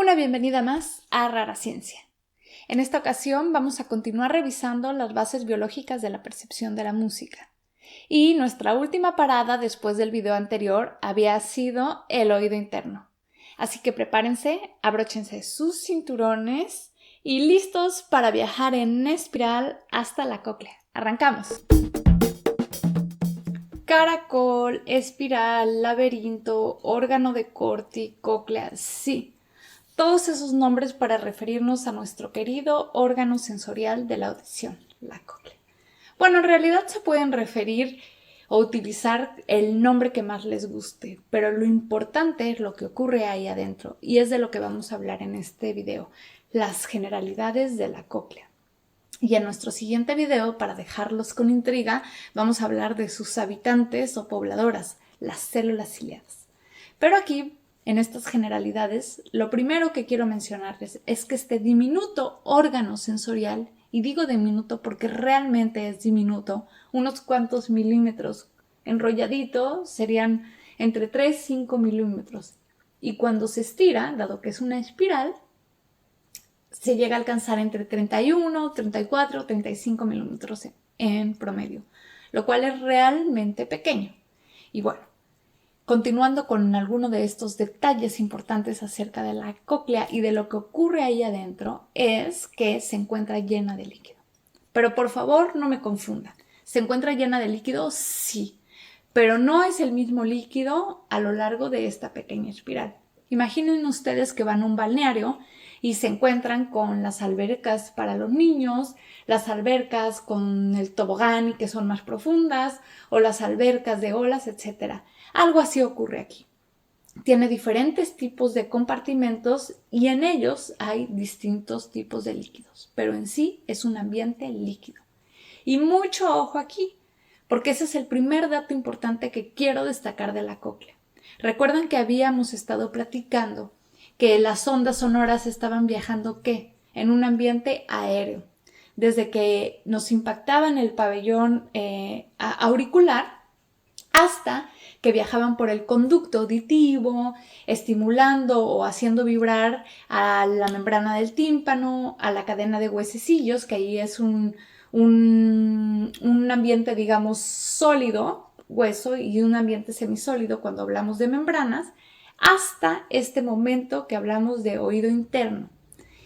Una bienvenida más a Rara Ciencia. En esta ocasión vamos a continuar revisando las bases biológicas de la percepción de la música. Y nuestra última parada después del video anterior había sido el oído interno. Así que prepárense, abróchense sus cinturones y listos para viajar en espiral hasta la cóclea. ¡Arrancamos! Caracol, espiral, laberinto, órgano de Corti, cóclea, sí. Todos esos nombres para referirnos a nuestro querido órgano sensorial de la audición, la cóclea. Bueno, en realidad se pueden referir o utilizar el nombre que más les guste, pero lo importante es lo que ocurre ahí adentro y es de lo que vamos a hablar en este video, las generalidades de la cóclea. Y en nuestro siguiente video, para dejarlos con intriga, vamos a hablar de sus habitantes o pobladoras, las células ciliadas. Pero aquí, en estas generalidades, lo primero que quiero mencionarles es que este diminuto órgano sensorial, y digo diminuto porque realmente es diminuto, unos cuantos milímetros, enrolladito serían entre 3 y 5 milímetros. Y cuando se estira, dado que es una espiral, se llega a alcanzar entre 31, 34, 35 milímetros en promedio, lo cual es realmente pequeño. Y bueno, continuando con alguno de estos detalles importantes acerca de la cóclea y de lo que ocurre ahí adentro, es que se encuentra llena de líquido. Pero por favor no me confundan. ¿Se encuentra llena de líquido? Sí, pero no es el mismo líquido a lo largo de esta pequeña espiral. Imaginen ustedes que van a un balneario y se encuentran con las albercas para los niños, las albercas con el tobogán y que son más profundas, o las albercas de olas, etc. Algo así ocurre aquí. Tiene diferentes tipos de compartimentos y en ellos hay distintos tipos de líquidos, pero en sí es un ambiente líquido. Y mucho ojo aquí, porque ese es el primer dato importante que quiero destacar de la cóclea. Recuerdan que habíamos estado platicando que las ondas sonoras estaban viajando, ¿qué? En un ambiente aéreo. Desde que nos impactaba en el pabellón auricular hasta que viajaban por el conducto auditivo, estimulando o haciendo vibrar a la membrana del tímpano, a la cadena de huesecillos, que ahí es un ambiente, digamos, sólido, hueso, y un ambiente semisólido cuando hablamos de membranas, hasta este momento que hablamos de oído interno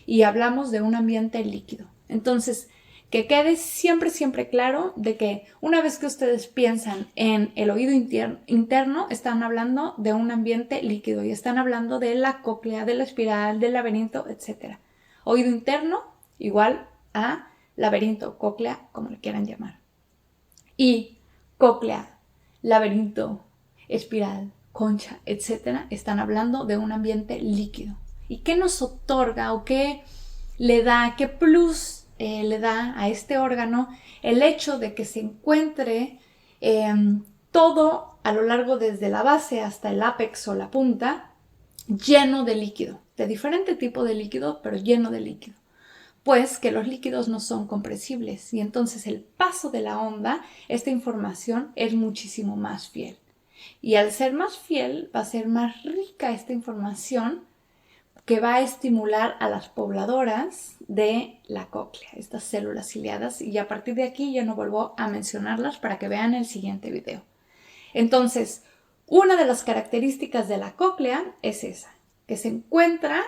y hablamos de un ambiente líquido. Entonces, que quede siempre claro de que una vez que ustedes piensan en el oído interno, están hablando de un ambiente líquido y están hablando de la cóclea, de la espiral, del laberinto, etc. Oído interno igual a laberinto, cóclea, como le quieran llamar. Y cóclea, laberinto, espiral, concha, etc. están hablando de un ambiente líquido. ¿Y qué nos otorga o qué le da, qué plus le da a este órgano el hecho de que se encuentre todo a lo largo desde la base hasta el ápex o la punta lleno de líquido, de diferente tipo de líquido, pero lleno de líquido? Pues que los líquidos no son compresibles y entonces el paso de la onda, esta información es muchísimo más fiel. Y al ser más fiel va a ser más rica esta información que va a estimular a las pobladoras de la cóclea, estas células ciliadas, y a partir de aquí ya no vuelvo a mencionarlas para que vean el siguiente video. Entonces, una de las características de la cóclea es esa, que se encuentra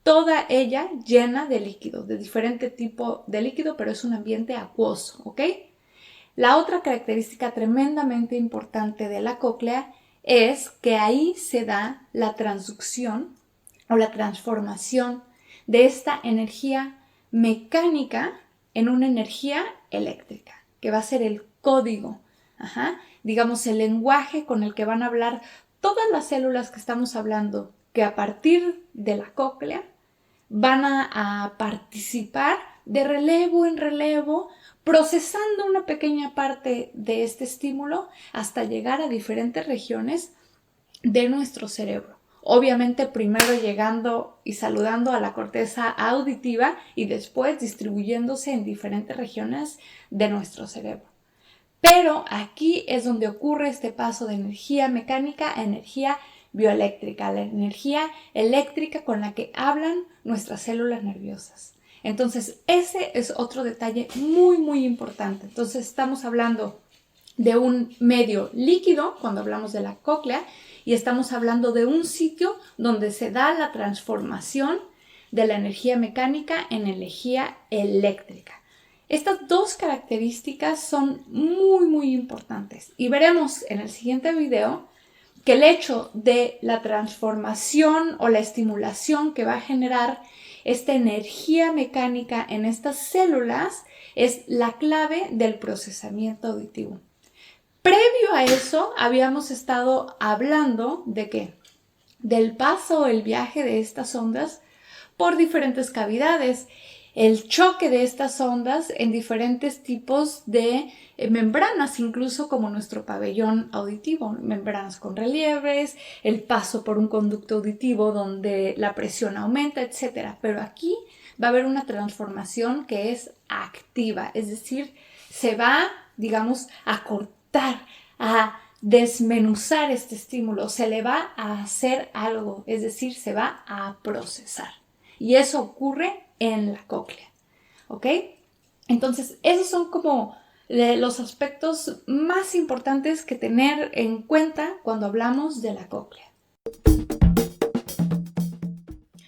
toda ella llena de líquido, de diferente tipo de líquido, pero es un ambiente acuoso, ¿ok? La otra característica tremendamente importante de la cóclea es que ahí se da la transducción o la transformación de esta energía mecánica en una energía eléctrica, que va a ser el código, digamos el lenguaje con el que van a hablar todas las células que estamos hablando, que a partir de la cóclea van a participar de relevo en relevo, procesando una pequeña parte de este estímulo hasta llegar a diferentes regiones de nuestro cerebro. Obviamente primero llegando y saludando a la corteza auditiva y después distribuyéndose en diferentes regiones de nuestro cerebro. Pero aquí es donde ocurre este paso de energía mecánica a energía bioeléctrica, la energía eléctrica con la que hablan nuestras células nerviosas. Entonces, ese es otro detalle muy, muy importante. Entonces, estamos hablando de un medio líquido cuando hablamos de la cóclea y estamos hablando de un sitio donde se da la transformación de la energía mecánica en energía eléctrica. Estas dos características son muy, muy importantes y veremos en el siguiente video que el hecho de la transformación o la estimulación que va a generar esta energía mecánica en estas células es la clave del procesamiento auditivo. Previo a eso, habíamos estado hablando de qué? Del paso o el viaje de estas ondas por diferentes cavidades, el choque de estas ondas en diferentes tipos de membranas, incluso como nuestro pabellón auditivo, membranas con relieves, el paso por un conducto auditivo donde la presión aumenta, etc. Pero aquí va a haber una transformación que es activa, es decir, se va, digamos, a cortar, a desmenuzar este estímulo, se le va a hacer algo, es decir, se va a procesar. Y eso ocurre en la cóclea, ¿ok? Entonces, esos son como los aspectos más importantes que tener en cuenta cuando hablamos de la cóclea.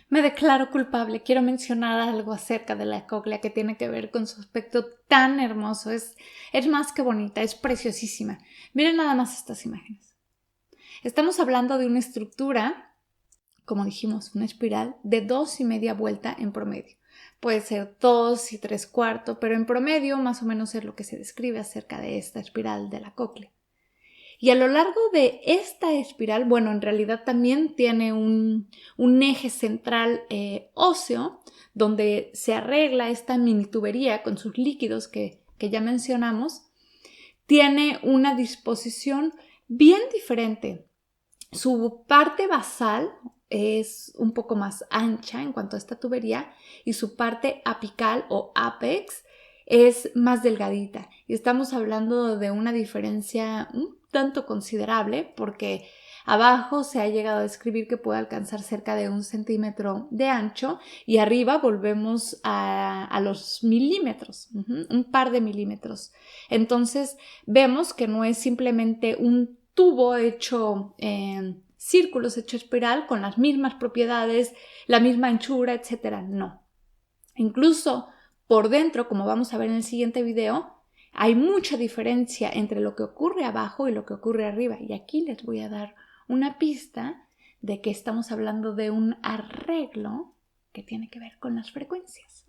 Me declaro culpable. Quiero mencionar algo acerca de la cóclea que tiene que ver con su aspecto tan hermoso. Es más que bonita, es preciosísima. Miren nada más estas imágenes. Estamos hablando de una estructura, como dijimos, una espiral de 2,5 vueltas en promedio. Puede ser 2 y 3/4, pero en promedio más o menos es lo que se describe acerca de esta espiral de la cóclea. Y a lo largo de esta espiral, bueno, en realidad también tiene un eje central óseo donde se arregla esta mini tubería con sus líquidos que ya mencionamos. Tiene una disposición bien diferente. Su parte basal es un poco más ancha en cuanto a esta tubería y su parte apical o apex es más delgadita. Y estamos hablando de una diferencia un tanto considerable porque abajo se ha llegado a describir que puede alcanzar cerca de 1 centímetro de ancho y arriba volvemos a los milímetros, un par de milímetros. Entonces vemos que no es simplemente un tubo hecho círculos, hecho espiral, con las mismas propiedades, la misma anchura, etc. No. Incluso por dentro, como vamos a ver en el siguiente video, hay mucha diferencia entre lo que ocurre abajo y lo que ocurre arriba. Y aquí les voy a dar una pista de que estamos hablando de un arreglo que tiene que ver con las frecuencias.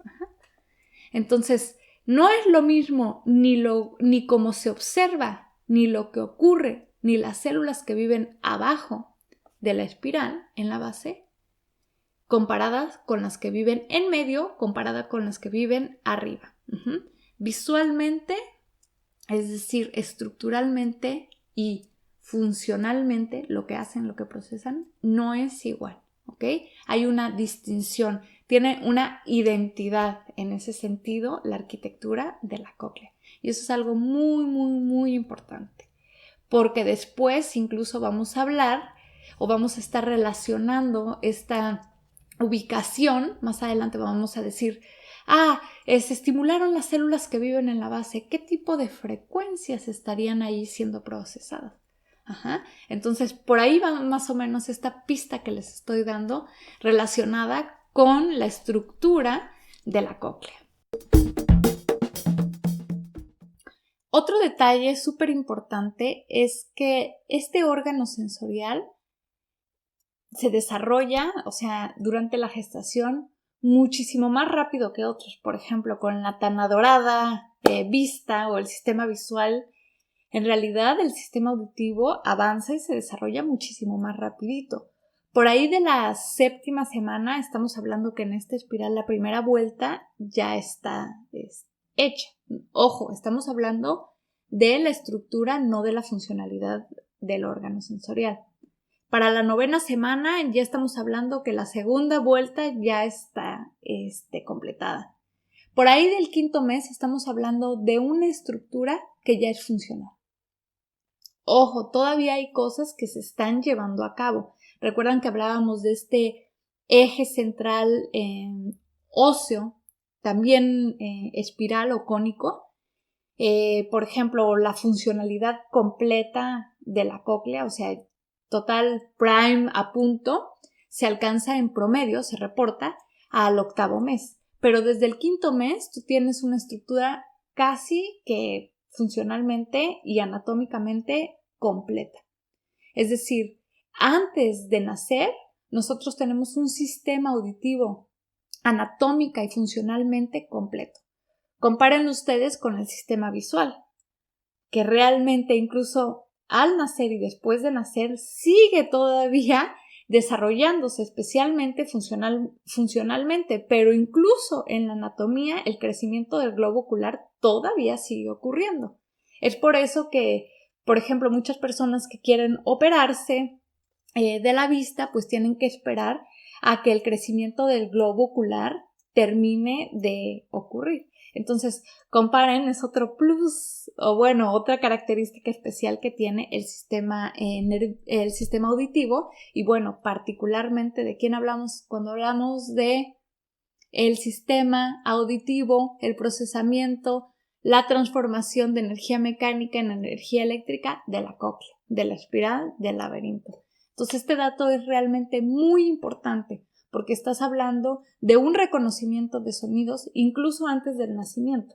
Entonces, no es lo mismo ni cómo se observa, ni lo que ocurre, ni las células que viven abajo de la espiral, en la base, comparadas con las que viven en medio, comparadas con las que viven arriba. Visualmente, es decir, estructuralmente y funcionalmente, lo que hacen, lo que procesan, no es igual, ¿ok? Hay una distinción, tiene una identidad en ese sentido la arquitectura de la cóclea. Y eso es algo muy, muy, muy importante, porque después incluso vamos a hablar o vamos a estar relacionando esta ubicación, más adelante vamos a decir, se estimularon las células que viven en la base, ¿qué tipo de frecuencias estarían ahí siendo procesadas? Entonces, por ahí va más o menos esta pista que les estoy dando relacionada con la estructura de la cóclea. Otro detalle súper importante es que este órgano sensorial se desarrolla, o sea, durante la gestación, muchísimo más rápido que otros. Por ejemplo, con la tan adorada vista o el sistema visual, en realidad el sistema auditivo avanza y se desarrolla muchísimo más rapidito. Por ahí de la 7ª semana estamos hablando que en esta espiral la primera vuelta ya está hecha. Ojo, estamos hablando de la estructura, no de la funcionalidad del órgano sensorial. Para la 9ª semana ya estamos hablando que la segunda vuelta ya está completada. Por ahí del 5.º mes estamos hablando de una estructura que ya es funcional. Ojo, todavía hay cosas que se están llevando a cabo. Recuerdan que hablábamos de este eje central óseo, también espiral o cónico. Por ejemplo, la funcionalidad completa de la cóclea, o sea, total prime a punto, se alcanza en promedio, se reporta al 8º mes. Pero desde el 5º mes tú tienes una estructura casi que funcionalmente y anatómicamente completa. Es decir, antes de nacer, nosotros tenemos un sistema auditivo anatómica y funcionalmente completo. Comparen ustedes con el sistema visual, que realmente incluso al nacer y después de nacer sigue todavía desarrollándose, especialmente funcionalmente, pero incluso en la anatomía el crecimiento del globo ocular todavía sigue ocurriendo. Es por eso que, por ejemplo, muchas personas que quieren operarse de la vista, pues tienen que esperar a que el crecimiento del globo ocular termine de ocurrir. Entonces, comparen, es otro plus, o bueno, otra característica especial que tiene el sistema auditivo. Y bueno, particularmente, ¿de quién hablamos? Cuando hablamos de el sistema auditivo, el procesamiento, la transformación de energía mecánica en energía eléctrica de la cóclea, de la espiral, del laberinto. Entonces, este dato es realmente muy importante porque estás hablando de un reconocimiento de sonidos incluso antes del nacimiento.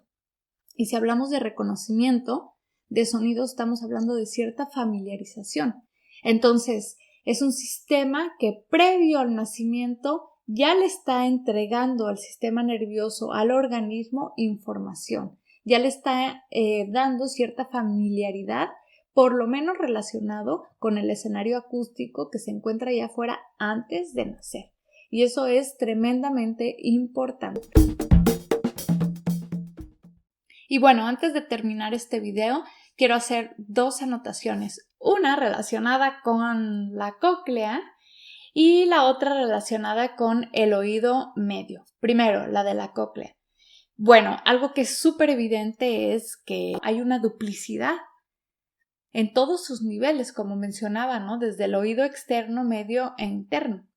Y si hablamos de reconocimiento de sonidos, estamos hablando de cierta familiarización. Entonces, es un sistema que previo al nacimiento ya le está entregando al sistema nervioso, al organismo, información. Ya le está dando cierta familiaridad, por lo menos relacionado con el escenario acústico que se encuentra allá afuera antes de nacer. Y eso es tremendamente importante. Y bueno, antes de terminar este video, quiero hacer 2 anotaciones. Una relacionada con la cóclea y la otra relacionada con el oído medio. Primero, la de la cóclea. Bueno, algo que es súper evidente es que hay una duplicidad en todos sus niveles, como mencionaba, ¿no? Desde el oído externo, medio e interno.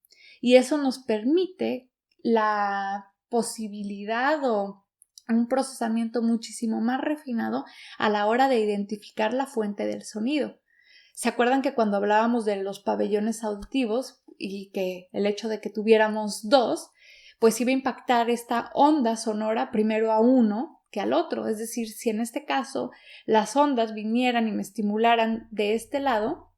Y eso nos permite la posibilidad o un procesamiento muchísimo más refinado a la hora de identificar la fuente del sonido. ¿Se acuerdan que cuando hablábamos de los pabellones auditivos y que el hecho de que tuviéramos 2, pues iba a impactar esta onda sonora primero a uno que al otro? Es decir, si en este caso las ondas vinieran y me estimularan de este lado,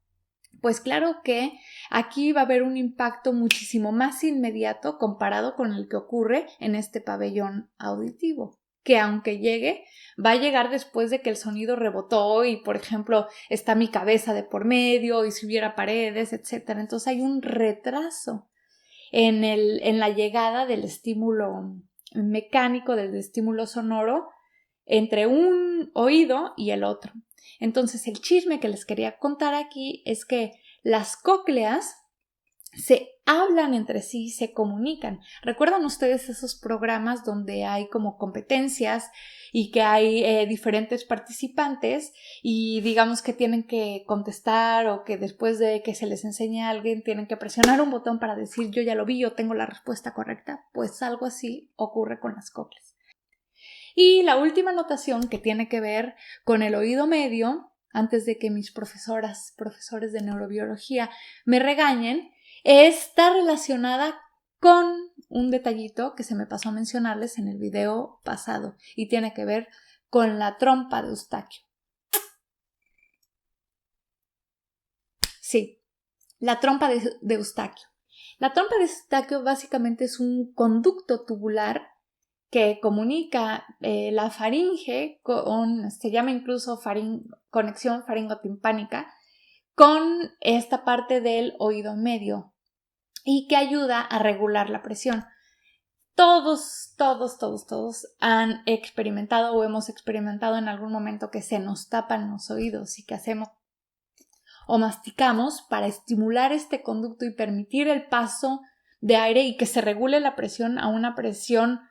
pues claro que aquí va a haber un impacto muchísimo más inmediato comparado con el que ocurre en este pabellón auditivo, que aunque llegue, va a llegar después de que el sonido rebotó y, por ejemplo, está mi cabeza de por medio y si hubiera paredes, etc. Entonces hay un retraso en la llegada del estímulo mecánico, del estímulo sonoro, entre un oído y el otro. Entonces, el chisme que les quería contar aquí es que las cócleas se hablan entre sí, se comunican. ¿Recuerdan ustedes esos programas donde hay como competencias y que hay diferentes participantes y digamos que tienen que contestar o que después de que se les enseñe a alguien tienen que presionar un botón para decir yo ya lo vi, yo tengo la respuesta correcta? Pues algo así ocurre con las cócleas. Y la última anotación que tiene que ver con el oído medio, antes de que mis profesores de neurobiología me regañen, está relacionada con un detallito que se me pasó a mencionarles en el video pasado y tiene que ver con la trompa de Eustaquio. Sí, la trompa de Eustaquio. La trompa de Eustaquio básicamente es un conducto tubular que comunica la faringe se llama incluso conexión faringotimpánica, con esta parte del oído medio y que ayuda a regular la presión. Todos han experimentado o hemos experimentado en algún momento que se nos tapan los oídos y que hacemos o masticamos para estimular este conducto y permitir el paso de aire y que se regule la presión a una presión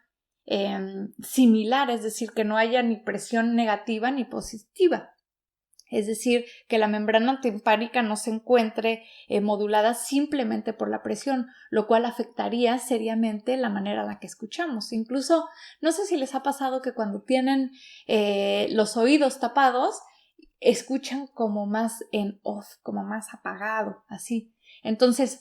similar, es decir, que no haya ni presión negativa ni positiva. Es decir, que la membrana timpánica no se encuentre modulada simplemente por la presión, lo cual afectaría seriamente la manera en la que escuchamos. Incluso, no sé si les ha pasado que cuando tienen los oídos tapados, escuchan como más en off, como más apagado, así. Entonces,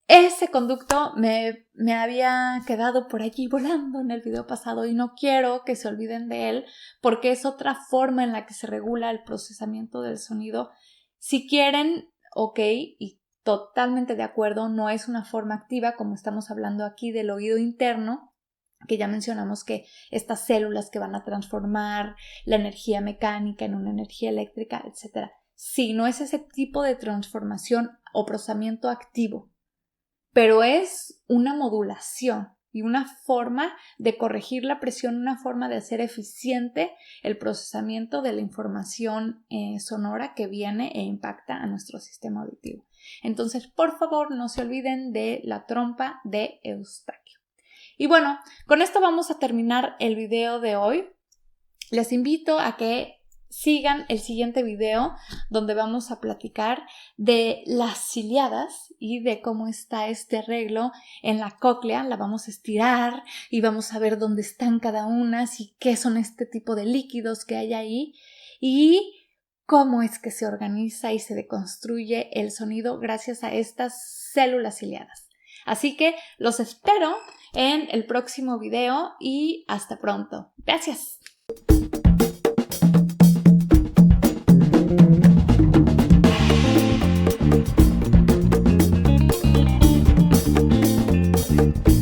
ese conducto me había quedado por allí volando en el video pasado y no quiero que se olviden de él porque es otra forma en la que se regula el procesamiento del sonido. Si quieren, ok, y totalmente de acuerdo, no es una forma activa como estamos hablando aquí del oído interno, que ya mencionamos que estas células que van a transformar la energía mecánica en una energía eléctrica, etc. Sí, no es ese tipo de transformación o procesamiento activo, pero es una modulación y una forma de corregir la presión, una forma de hacer eficiente el procesamiento de la información sonora que viene e impacta a nuestro sistema auditivo. Entonces, por favor, no se olviden de la trompa de Eustaquio. Y bueno, con esto vamos a terminar el video de hoy. Les invito a que sigan el siguiente video donde vamos a platicar de las ciliadas y de cómo está este arreglo en la cóclea. La vamos a estirar y vamos a ver dónde están cada una y qué son este tipo de líquidos que hay ahí y cómo es que se organiza y se deconstruye el sonido gracias a estas células ciliadas. Así que los espero en el próximo video y hasta pronto. Gracias.